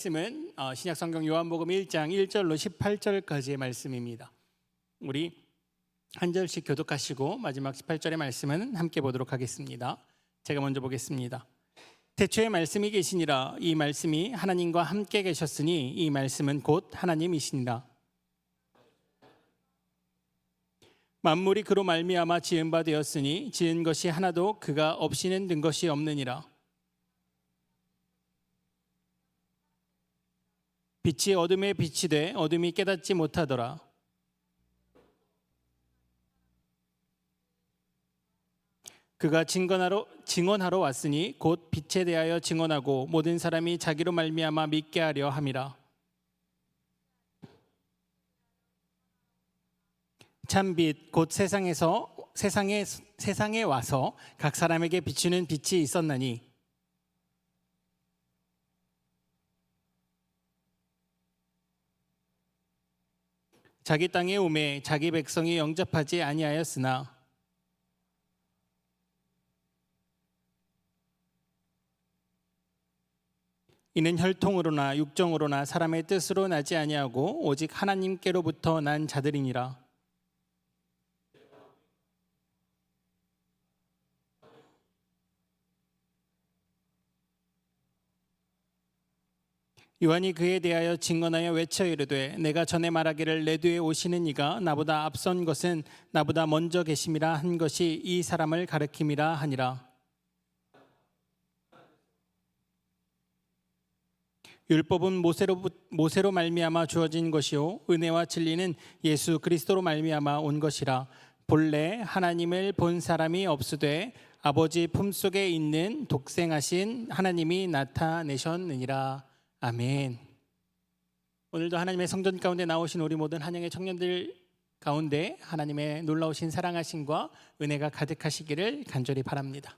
말씀은 신약성경 요한복음 1장 1절로 18절까지의 말씀입니다. 우리 한 절씩 교독하시고 마지막 18절의 말씀은 함께 보도록 하겠습니다. 제가 먼저 보겠습니다. 태초에 말씀이 계시니라. 이 말씀이 하나님과 함께 계셨으니 이 말씀은 곧 하나님이시니라. 만물이 그로 말미암아 지은 바 되었으니 지은 것이 하나도 그가 없이는 된 것이 없느니라. 빛이 어둠에 빛이 돼 어둠이 깨닫지 못하더라. 그가 증언하러 왔으니 곧 빛에 대하여 증언하고 모든 사람이 자기로 말미암아 믿게 하려 함이라. 참 빛 곧 세상에 와서 각 사람에게 비추는 빛이 있었나니 자기 땅에 오매 자기 백성이 영접하지 아니하였으나 이는 혈통으로나 육정으로나 사람의 뜻으로 나지 아니하고 오직 하나님께로부터 난 자들이니라. 요한이 그에 대하여 증언하여 외쳐 이르되 내가 전에 말하기를 내 뒤에 오시는 이가 나보다 앞선 것은 나보다 먼저 계심이라 한 것이 이 사람을 가리킴이라 하니라. 율법은 모세로 말미암아 주어진 것이요 은혜와 진리는 예수 그리스도로 말미암아 온 것이라. 본래 하나님을 본 사람이 없으되 아버지 품속에 있는 독생하신 하나님이 나타내셨느니라. 아멘. 오늘도 하나님의 성전 가운데 나오신 우리 모든 한영의 청년들 가운데 하나님의 놀라우신 사랑하심과 은혜가 가득하시기를 간절히 바랍니다.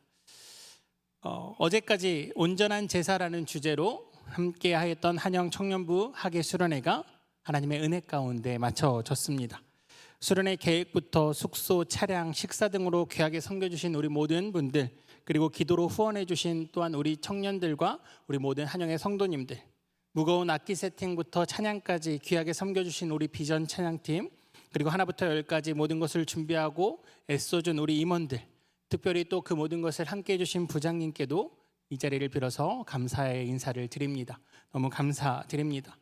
어제까지 온전한 제사라는 주제로 함께 하였던 한영 청년부 학예 수련회가 하나님의 은혜 가운데 마쳐졌습니다. 수련회 계획부터 숙소, 차량, 식사 등으로 귀하게 섬겨주신 우리 모든 분들, 그리고 기도로 후원해 주신 또한 우리 청년들과 우리 모든 한영의 성도님들, 무거운 악기 세팅부터 찬양까지 귀하게 섬겨주신 우리 비전 찬양팀, 그리고 하나부터 열까지 모든 것을 준비하고 애써준 우리 임원들, 특별히 또 그 모든 것을 함께 해주신 부장님께도 이 자리를 빌어서 감사의 인사를 드립니다. 너무 감사드립니다.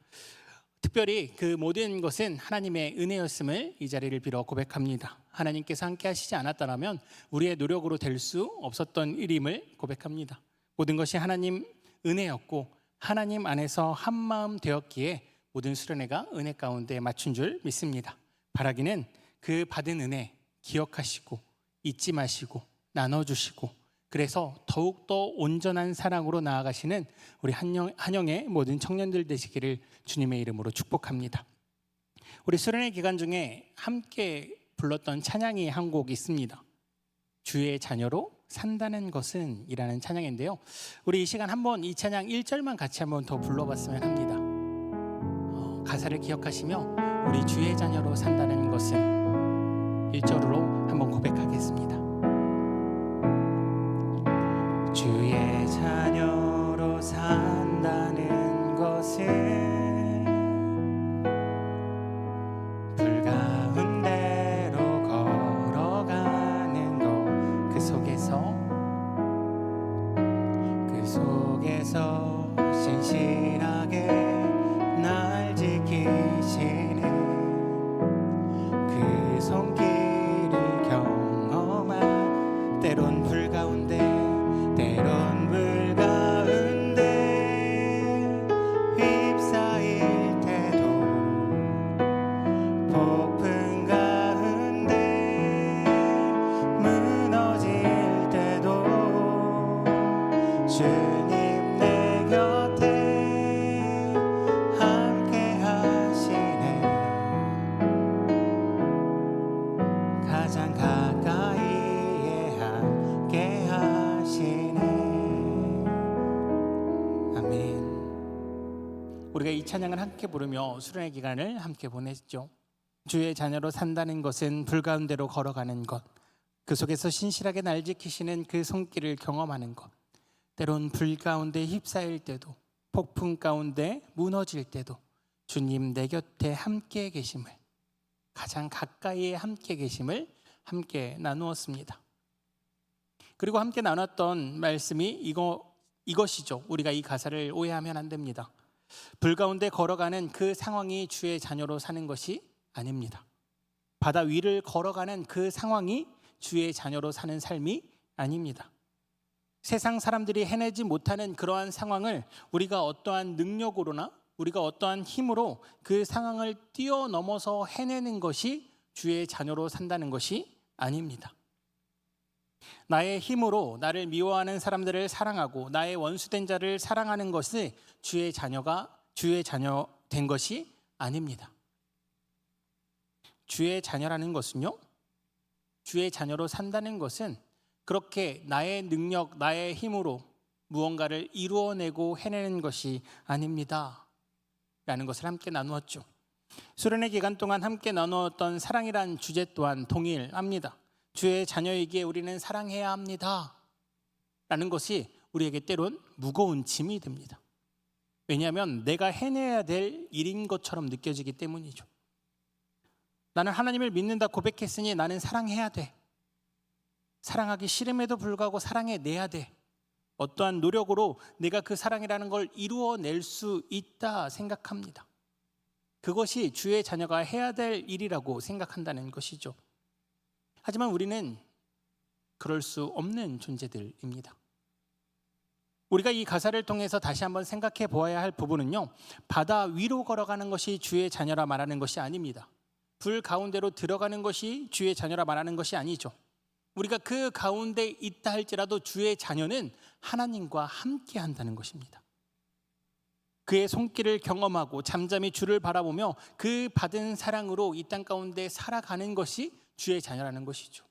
특별히 그 모든 것은 하나님의 은혜였음을 이 자리를 빌어 고백합니다. 하나님께서 함께 하시지 않았다면 우리의 노력으로 될 수 없었던 일임을 고백합니다. 모든 것이 하나님 은혜였고 하나님 안에서 한마음 되었기에 모든 수련회가 은혜 가운데 맞춘 줄 믿습니다. 바라기는 그 받은 은혜 기억하시고 잊지 마시고 나눠주시고 그래서 더욱더 온전한 사랑으로 나아가시는 우리 한영의 모든 청년들 되시기를 주님의 이름으로 축복합니다. 우리 수련회 기간 중에 함께 불렀던 찬양이 한 곡 있습니다. 주의 자녀로 산다는 것은 이라는 찬양인데요, 우리 이 시간 한번 이 찬양 1절만 같이 한번 더 불러봤으면 합니다. 가사를 기억하시며 우리 주의 자녀로 산다는 것은 1절로 한번 고백하겠습니다. 주의 자녀로 산다는 것은 불가운데로 걸어가는 것, 그 속에서 신실하게 날 지키시는 그 손길을 경험한 때론 불가운데 휩싸일 때도 폭풍 가운데 무너질 때도 주님 내 곁에 함께 하시네. 가장 가까이에 함께 하시네. 아멘. 우리가 이 찬양을 함께 부르며 수련회 기간을 함께 보냈죠. 주의 자녀로 산다는 것은 불 가운데로 걸어가는 것, 그 속에서 신실하게 날 지키시는 그 손길을 경험하는 것, 때론 불 가운데 휩싸일 때도 폭풍 가운데 무너질 때도 주님 내 곁에 함께 계심을, 가장 가까이에 함께 계심을 함께 나누었습니다. 그리고 함께 나눴던 말씀이 이것이죠. 우리가 이 가사를 오해하면 안 됩니다. 불 가운데 걸어가는 그 상황이 주의 자녀로 사는 것이 아닙니다. 바다 위를 걸어가는 그 상황이 주의 자녀로 사는 삶이 아닙니다. 세상 사람들이 해내지 못하는 그러한 상황을 우리가 어떠한 능력으로나 우리가 어떠한 힘으로 그 상황을 뛰어넘어서 해내는 것이 주의 자녀로 산다는 것이 아닙니다. 나의 힘으로 나를 미워하는 사람들을 사랑하고 나의 원수된 자를 사랑하는 것이 주의 자녀 된 것이 아닙니다. 주의 자녀라는 것은요, 주의 자녀로 산다는 것은 그렇게 나의 능력, 나의 힘으로 무언가를 이루어내고 해내는 것이 아닙니다 라는 것을 함께 나누었죠. 수련회 기간 동안 함께 나누었던 사랑이란 주제 또한 동일합니다. 주의 자녀이기에 우리는 사랑해야 합니다 라는 것이 우리에게 때론 무거운 짐이 됩니다. 왜냐하면 내가 해내야 될 일인 것처럼 느껴지기 때문이죠. 나는 하나님을 믿는다 고백했으니 나는 사랑해야 돼. 사랑하기 싫음에도 불구하고 사랑해내야 돼. 어떠한 노력으로 내가 그 사랑이라는 걸 이루어낼 수 있다 생각합니다. 그것이 주의 자녀가 해야 될 일이라고 생각한다는 것이죠. 하지만 우리는 그럴 수 없는 존재들입니다. 우리가 이 가사를 통해서 다시 한번 생각해 보아야 할 부분은요, 바다 위로 걸어가는 것이 주의 자녀라 말하는 것이 아닙니다. 불 가운데로 들어가는 것이 주의 자녀라 말하는 것이 아니죠. 우리가 그 가운데 있다 할지라도 주의 자녀는 하나님과 함께 한다는 것입니다. 그의 손길을 경험하고 잠잠히 주를 바라보며 그 받은 사랑으로 이 땅 가운데 살아가는 것이 주의 자녀라는 것이죠.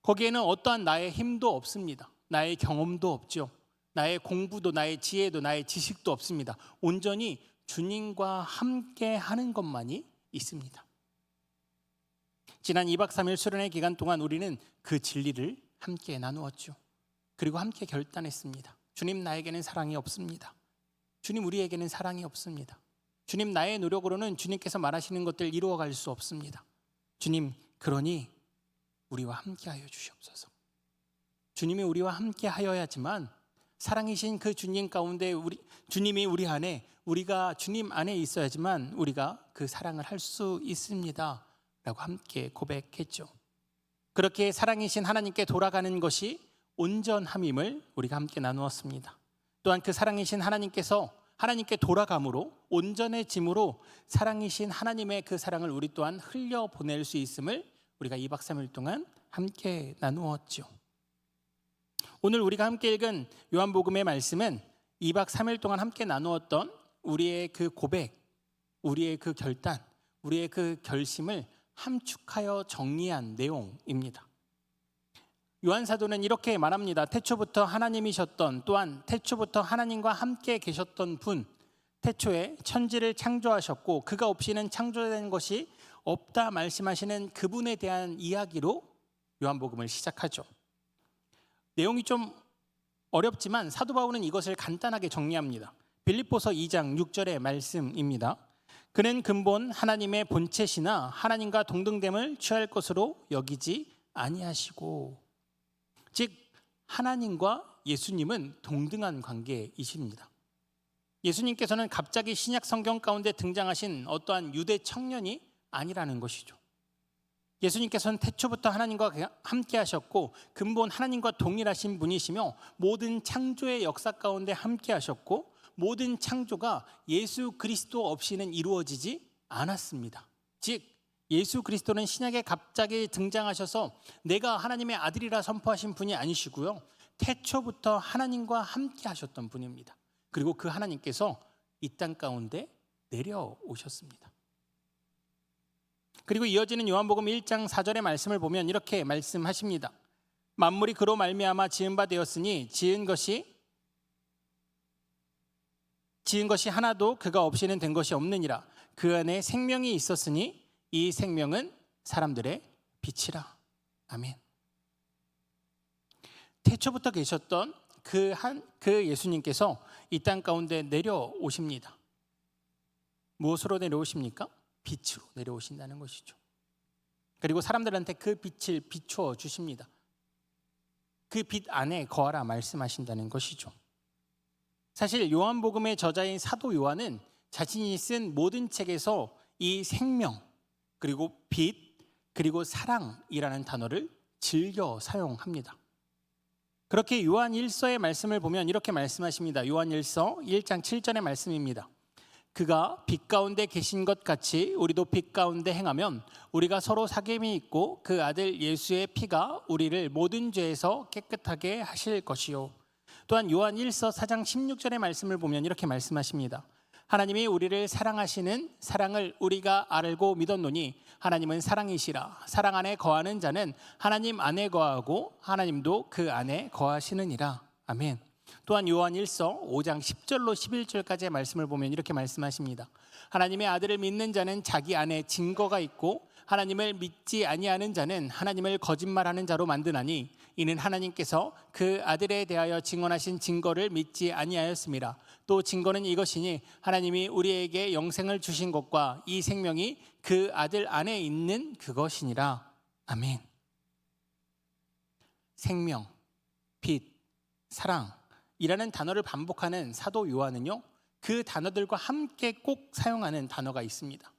거기에는 어떠한 나의 힘도 없습니다. 나의 경험도 없죠. 나의 공부도 나의 지혜도 나의 지식도 없습니다. 온전히 주님과 함께 하는 것만이 있습니다. 지난 2박 3일 수련회 기간 동안 우리는 그 진리를 함께 나누었죠. 그리고 함께 결단했습니다. 주님, 나에게는 사랑이 없습니다. 주님, 우리에게는 사랑이 없습니다. 주님, 나의 노력으로는 주님께서 말하시는 것들 이루어갈 수 없습니다. 주님, 그러니 우리와 함께하여 주시옵소서. 주님이 우리와 함께하여야지만 사랑이신 그 주님 가운데 주님이 우리 안에, 우리가 주님 안에 있어야지만 우리가 그 사랑을 할 수 있습니다 라고 함께 고백했죠. 그렇게 사랑이신 하나님께 돌아가는 것이 온전함임을 우리가 함께 나누었습니다. 또한 그 사랑이신 하나님께서 하나님께 돌아감으로 온전해짐으로 사랑이신 하나님의 그 사랑을 우리 또한 흘려보낼 수 있음을 우리가 2박 3일 동안 함께 나누었죠. 오늘 우리가 함께 읽은 요한복음의 말씀은 2박 3일 동안 함께 나누었던 우리의 그 고백, 우리의 그 결단, 우리의 그 결심을 함축하여 정리한 내용입니다. 요한사도는 이렇게 말합니다. 태초부터 하나님이셨던, 또한 태초부터 하나님과 함께 계셨던 분, 태초에 천지를 창조하셨고 그가 없이는 창조된 것이 없다 말씀하시는 그분에 대한 이야기로 요한복음을 시작하죠. 내용이 좀 어렵지만 사도 바울은 이것을 간단하게 정리합니다. 빌립보서 2장 6절의 말씀입니다. 그는 근본 하나님의 본체시나 하나님과 동등됨을 취할 것으로 여기지 아니하시고, 즉 하나님과 예수님은 동등한 관계이십니다. 예수님께서는 갑자기 신약 성경 가운데 등장하신 어떠한 유대 청년이 아니라는 것이죠. 예수님께서는 태초부터 하나님과 함께 하셨고 근본 하나님과 동일하신 분이시며 모든 창조의 역사 가운데 함께 하셨고 모든 창조가 예수 그리스도 없이는 이루어지지 않았습니다. 즉 예수 그리스도는 신약에 갑자기 등장하셔서 내가 하나님의 아들이라 선포하신 분이 아니시고요, 태초부터 하나님과 함께 하셨던 분입니다. 그리고 그 하나님께서 이 땅 가운데 내려오셨습니다. 그리고 이어지는 요한복음 1장 4절의 말씀을 보면 이렇게 말씀하십니다. 만물이 그로 말미암아 지은 바 되었으니 지은 것이 하나도 그가 없이는 된 것이 없느니라. 그 안에 생명이 있었으니 이 생명은 사람들의 빛이라. 아멘. 태초부터 계셨던 그 예수님께서 이 땅 가운데 내려오십니다. 무엇으로 내려오십니까? 빛으로 내려오신다는 것이죠. 그리고 사람들한테 그 빛을 비추어 주십니다. 그 빛 안에 거하라 말씀하신다는 것이죠. 사실 요한복음의 저자인 사도 요한은 자신이 쓴 모든 책에서 이 생명, 그리고 빛, 그리고 사랑이라는 단어를 즐겨 사용합니다. 그렇게 요한 1서의 말씀을 보면 이렇게 말씀하십니다. 요한 1서 1장 7절의 말씀입니다. 그가 빛 가운데 계신 것 같이 우리도 빛 가운데 행하면 우리가 서로 사귐이 있고 그 아들 예수의 피가 우리를 모든 죄에서 깨끗하게 하실 것이요. 또한 요한 1서 4장 16절의 말씀을 보면 이렇게 말씀하십니다. 하나님이 우리를 사랑하시는 사랑을 우리가 알고 믿었노니 하나님은 사랑이시라. 사랑 안에 거하는 자는 하나님 안에 거하고 하나님도 그 안에 거하시느니라. 아멘. 또한 요한 1서 5장 10절로 11절까지의 말씀을 보면 이렇게 말씀하십니다. 하나님의 아들을 믿는 자는 자기 안에 증거가 있고 하나님을 믿지 아니하는 자는 하나님을 거짓말하는 자로 만드나니 이는 하나님께서 그 아들에 대하여 증언하신 증거를 믿지 아니하였습니다. 또 증거는 이것이니 하나님이 우리에게 영생을 주신 것과 이 생명이 그 아들 안에 있는 그것이니라. 아멘. 생명, 빛, 사랑이라는 단어를 반복하는 사도 요한은요, 그 단어들과 함께 꼭 사용하는 단어가 있습니다.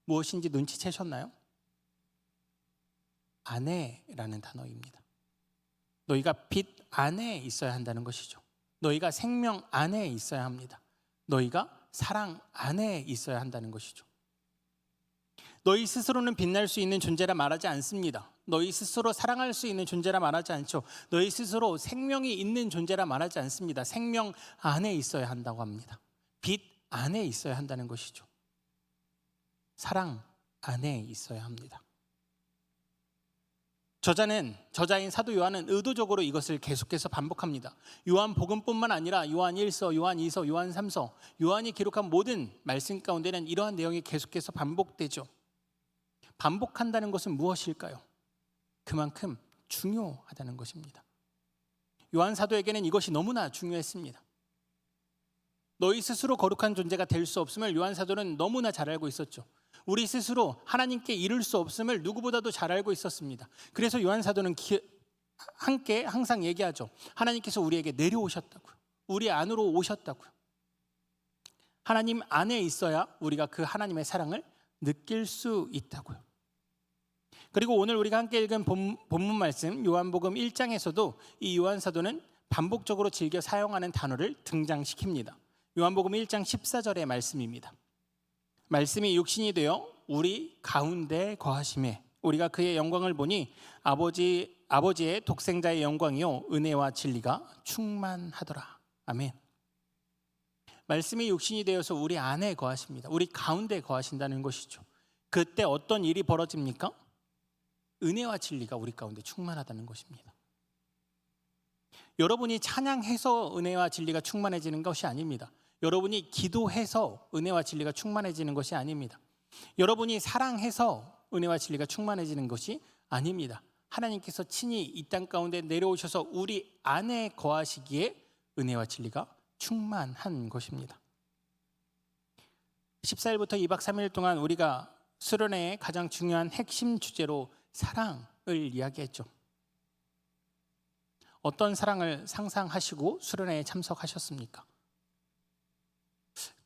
무엇인지 눈치채셨나요? 안에라는 단어입니다. 너희가 빛 안에 있어야 한다는 것이죠. 너희가 생명 안에 있어야 합니다. 너희가 사랑 안에 있어야 한다는 것이죠. 너희 스스로는 빛날 수 있는 존재라 말하지 않습니다. 너희 스스로 사랑할 수 있는 존재라 말하지 않죠. 너희 스스로 생명이 있는 존재라 말하지 않습니다. 생명 안에 있어야 한다고 합니다. 빛 안에 있어야 한다는 것이죠. 사랑 안에 있어야 합니다. 저자인 사도 요한은 의도적으로 이것을 계속해서 반복합니다. 요한복음뿐만 아니라 요한 1서, 요한 2서, 요한 3서, 요한이 기록한 모든 말씀 가운데는 이러한 내용이 계속해서 반복되죠. 반복한다는 것은 무엇일까요? 그만큼 중요하다는 것입니다. 요한 사도에게는 이것이 너무나 중요했습니다. 너희 스스로 거룩한 존재가 될 수 없음을 요한 사도는 너무나 잘 알고 있었죠. 우리 스스로 하나님께 이룰 수 없음을 누구보다도 잘 알고 있었습니다. 그래서 요한 사도는 함께 항상 얘기하죠. 하나님께서 우리에게 내려오셨다고요. 우리 안으로 오셨다고요. 하나님 안에 있어야 우리가 그 하나님의 사랑을 느낄 수 있다고요. 그리고 오늘 우리가 함께 읽은 본문 말씀 요한복음 1장에서도 이 요한 사도는 반복적으로 즐겨 사용하는 단어를 등장시킵니다. 요한복음 1장 14절의 말씀입니다. 말씀이 육신이 되어 우리 가운데 거하심에 우리가 그의 영광을 보니 아버지의 독생자의 영광이요 은혜와 진리가 충만하더라. 아멘. 말씀이 육신이 되어서 우리 안에 거하십니다. 우리 가운데 거하신다는 것이죠. 그때 어떤 일이 벌어집니까? 은혜와 진리가 우리 가운데 충만하다는 것입니다. 여러분이 찬양해서 은혜와 진리가 충만해지는 것이 아닙니다. 여러분이 기도해서 은혜와 진리가 충만해지는 것이 아닙니다. 여러분이 사랑해서 은혜와 진리가 충만해지는 것이 아닙니다. 하나님께서 친히 이 땅 가운데 내려오셔서 우리 안에 거하시기에 은혜와 진리가 충만한 것입니다. 14일부터 2박 3일 동안 우리가 수련회의 가장 중요한 핵심 주제로 사랑을 이야기했죠. 어떤 사랑을 상상하시고 수련회에 참석하셨습니까?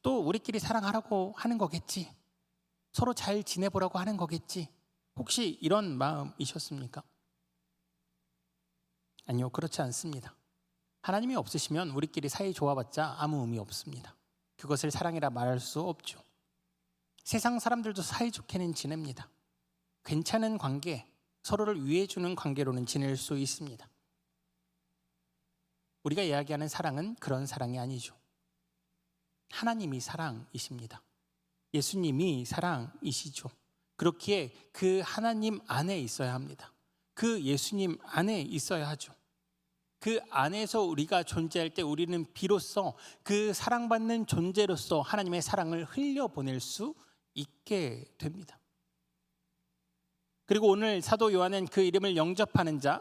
또 우리끼리 사랑하라고 하는 거겠지. 서로 잘 지내보라고 하는 거겠지. 혹시 이런 마음이셨습니까? 아니요, 그렇지 않습니다. 하나님이 없으시면 우리끼리 사이 좋아봤자 아무 의미 없습니다. 그것을 사랑이라 말할 수 없죠. 세상 사람들도 사이좋게는 지냅니다. 괜찮은 관계, 서로를 위해주는 관계로는 지낼 수 있습니다. 우리가 이야기하는 사랑은 그런 사랑이 아니죠. 하나님이 사랑이십니다. 예수님이 사랑이시죠. 그렇기에 그 하나님 안에 있어야 합니다. 그 예수님 안에 있어야 하죠. 그 안에서 우리가 존재할 때 우리는 비로소 그 사랑받는 존재로서 하나님의 사랑을 흘려보낼 수 있게 됩니다. 그리고 오늘 사도 요한은 그 이름을 영접하는 자,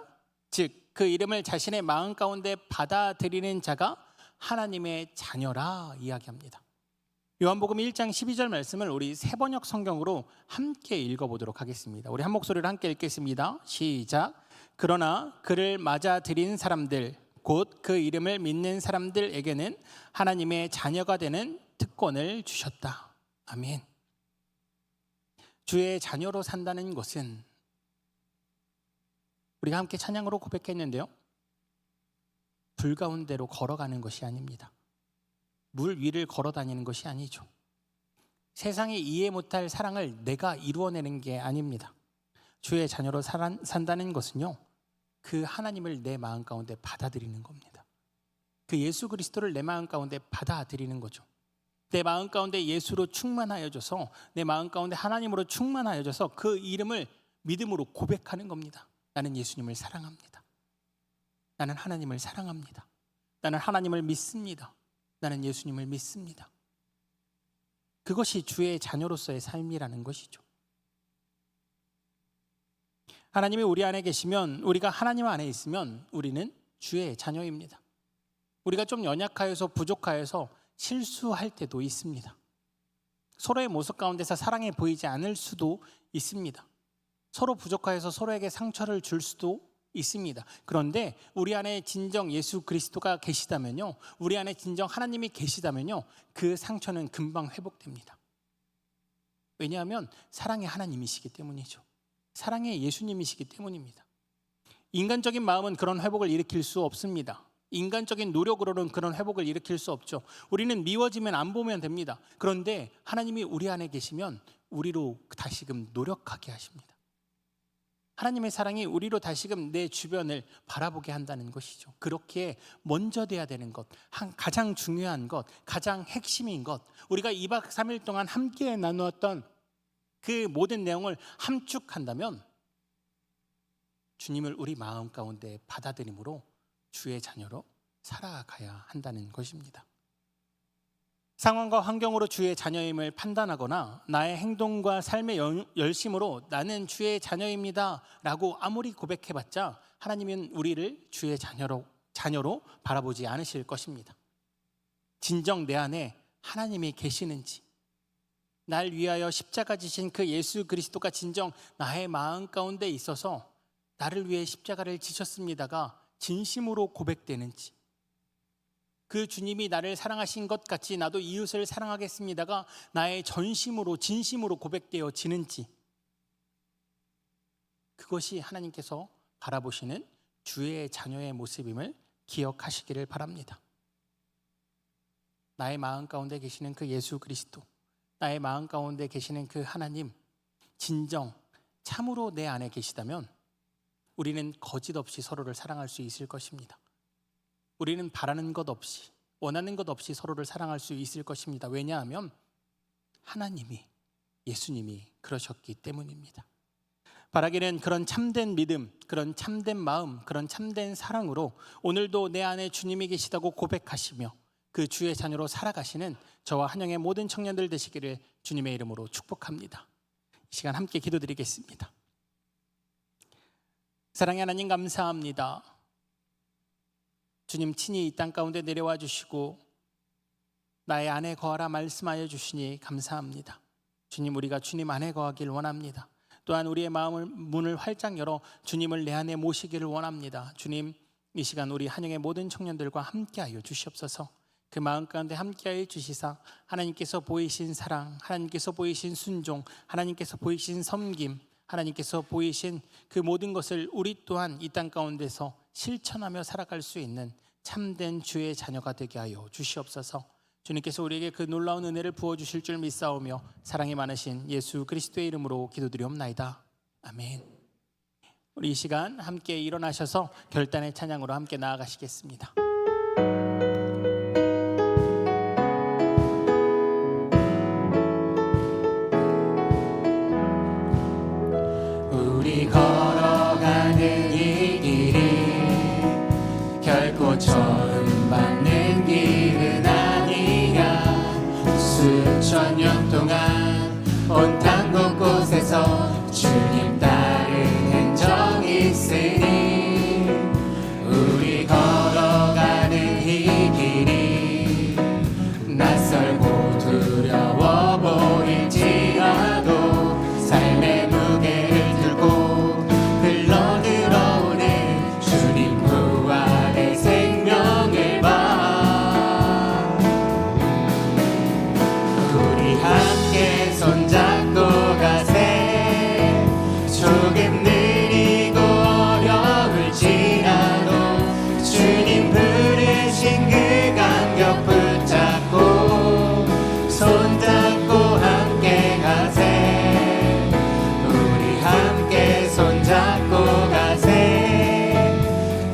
즉 그 이름을 자신의 마음 가운데 받아들이는 자가 하나님의 자녀라 이야기합니다. 요한복음 1장 12절 말씀을 우리 새번역 성경으로 함께 읽어보도록 하겠습니다. 우리 한 목소리로 함께 읽겠습니다. 시작. 그러나 그를 맞아들인 사람들 곧 그 이름을 믿는 사람들에게는 하나님의 자녀가 되는 특권을 주셨다. 아멘. 주의 자녀로 산다는 것은 우리가 함께 찬양으로 고백했는데요, 불 가운데로 걸어가는 것이 아닙니다. 물 위를 걸어 다니는 것이 아니죠. 세상이 이해 못할 사랑을 내가 이루어내는 게 아닙니다. 주의 자녀로 산다는 것은요, 그 하나님을 내 마음 가운데 받아들이는 겁니다. 그 예수 그리스도를 내 마음 가운데 받아들이는 거죠. 내 마음 가운데 예수로 충만하여져서, 내 마음 가운데 하나님으로 충만하여져서 그 이름을 믿음으로 고백하는 겁니다. 나는 예수님을 사랑합니다. 나는 하나님을 사랑합니다. 나는 하나님을 믿습니다. 나는 예수님을 믿습니다. 그것이 주의 자녀로서의 삶이라는 것이죠. 하나님이 우리 안에 계시면, 우리가 하나님 안에 있으면 우리는 주의 자녀입니다. 우리가 좀 연약하여서 부족하여서 실수할 때도 있습니다. 서로의 모습 가운데서 사랑이 보이지 않을 수도 있습니다. 서로 부족하여서 서로에게 상처를 줄 수도 있습니다. 그런데 우리 안에 진정 예수 그리스도가 계시다면요, 우리 안에 진정 하나님이 계시다면요, 그 상처는 금방 회복됩니다. 왜냐하면 사랑의 하나님이시기 때문이죠. 사랑의 예수님이시기 때문입니다. 인간적인 마음은 그런 회복을 일으킬 수 없습니다. 인간적인 노력으로는 그런 회복을 일으킬 수 없죠. 우리는 미워지면 안 보면 됩니다. 그런데 하나님이 우리 안에 계시면 우리로 다시금 노력하게 하십니다. 하나님의 사랑이 우리로 다시금 내 주변을 바라보게 한다는 것이죠. 그렇게 먼저 돼야 되는 것, 가장 중요한 것, 가장 핵심인 것, 우리가 2박 3일 동안 함께 나누었던 그 모든 내용을 함축한다면 주님을 우리 마음 가운데 받아들임으로 주의 자녀로 살아가야 한다는 것입니다. 상황과 환경으로 주의 자녀임을 판단하거나 나의 행동과 삶의 열심으로 나는 주의 자녀입니다 라고 아무리 고백해봤자 하나님은 우리를 주의 자녀로 바라보지 않으실 것입니다. 진정 내 안에 하나님이 계시는지, 날 위하여 십자가 지신 그 예수 그리스도가 진정 나의 마음 가운데 있어서 나를 위해 십자가를 지셨습니다가 진심으로 고백되는지, 그 주님이 나를 사랑하신 것 같이 나도 이웃을 사랑하겠습니다가 나의 전심으로 진심으로 고백되어지는지, 그것이 하나님께서 바라보시는 주의 자녀의 모습임을 기억하시기를 바랍니다. 나의 마음 가운데 계시는 그 예수 그리스도, 나의 마음 가운데 계시는 그 하나님, 진정 참으로 내 안에 계시다면 우리는 거짓 없이 서로를 사랑할 수 있을 것입니다. 우리는 바라는 것 없이, 원하는 것 없이 서로를 사랑할 수 있을 것입니다. 왜냐하면 하나님이, 예수님이 그러셨기 때문입니다. 바라기는 그런 참된 믿음, 그런 참된 마음, 그런 참된 사랑으로 오늘도 내 안에 주님이 계시다고 고백하시며 그 주의 자녀로 살아가시는 저와 한영의 모든 청년들 되시기를 주님의 이름으로 축복합니다. 이 시간 함께 기도드리겠습니다. 사랑의 하나님, 감사합니다. 주님 친히 이 땅 가운데 내려와 주시고 나의 안에 거하라 말씀하여 주시니 감사합니다. 주님, 우리가 주님 안에 거하길 원합니다. 또한 우리의 마음을 문을 활짝 열어 주님을 내 안에 모시기를 원합니다. 주님, 이 시간 우리 한영의 모든 청년들과 함께하여 주시옵소서. 그 마음 가운데 함께하여 주시사 하나님께서 보이신 사랑, 하나님께서 보이신 순종, 하나님께서 보이신 섬김, 하나님께서 보이신 그 모든 것을 우리 또한 이 땅 가운데서 실천하며 살아갈 수 있는 참된 주의 자녀가 되게 하여 주시옵소서. 주님께서 우리에게 그 놀라운 은혜를 부어주실 줄 믿사오며 사랑이 많으신 예수 그리스도의 이름으로 기도드리옵나이다. 아멘. 우리 이 시간 함께 일어나셔서 결단의 찬양으로 함께 나아가시겠습니다. 우리 걸어가는 이 길이 결코 처음 받는 길은 아니야. 수천 년 동안 온 땅 곳곳에서 주님 따른 흔적이 있으니 손잡고 함께 가세. 우리 함께 손잡고 가세.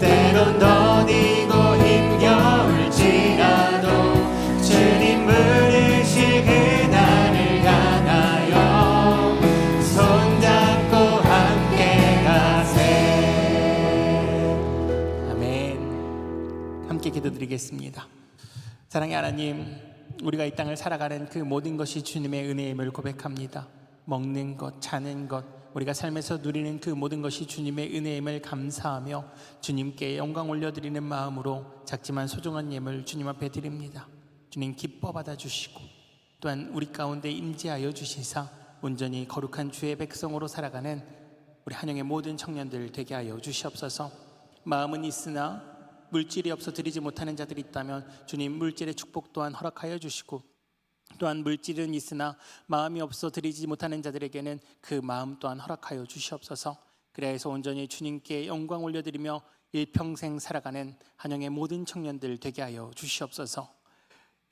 때론 더디고 힘겨울지라도 주님 부르실 그날을 향하여 손잡고 함께 가세. 아멘. 함께 기도드리겠습니다. 사랑의 하나님, 우리가 이 땅을 살아가는 그 모든 것이 주님의 은혜임을 고백합니다. 먹는 것, 자는 것, 우리가 삶에서 누리는 그 모든 것이 주님의 은혜임을 감사하며 주님께 영광 올려드리는 마음으로 작지만 소중한 예물 주님 앞에 드립니다. 주님 기뻐 받아주시고 또한 우리 가운데 임재하여 주시사 온전히 거룩한 주의 백성으로 살아가는 우리 한영의 모든 청년들 되게 하여 주시옵소서. 마음은 있으나 물질이 없어 드리지 못하는 자들이 있다면 주님 물질의 축복 또한 허락하여 주시고, 또한 물질은 있으나 마음이 없어 드리지 못하는 자들에게는 그 마음 또한 허락하여 주시옵소서. 그래야 해서 온전히 주님께 영광 올려드리며 일평생 살아가는 한영의 모든 청년들 되게 하여 주시옵소서.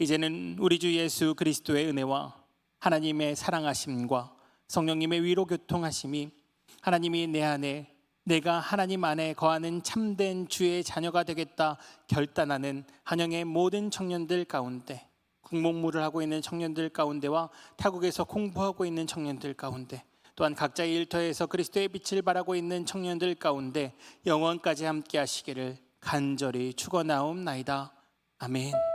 이제는 우리 주 예수 그리스도의 은혜와 하나님의 사랑하심과 성령님의 위로 교통하심이 하나님이 내 안에, 내가 하나님 안에 거하는 참된 주의 자녀가 되겠다 결단하는 한영의 모든 청년들 가운데, 국목무를 하고 있는 청년들 가운데와 타국에서 공부하고 있는 청년들 가운데, 또한 각자의 일터에서 그리스도의 빛을 발하고 있는 청년들 가운데 영원까지 함께 하시기를 간절히 축원하옵나이다. 아멘.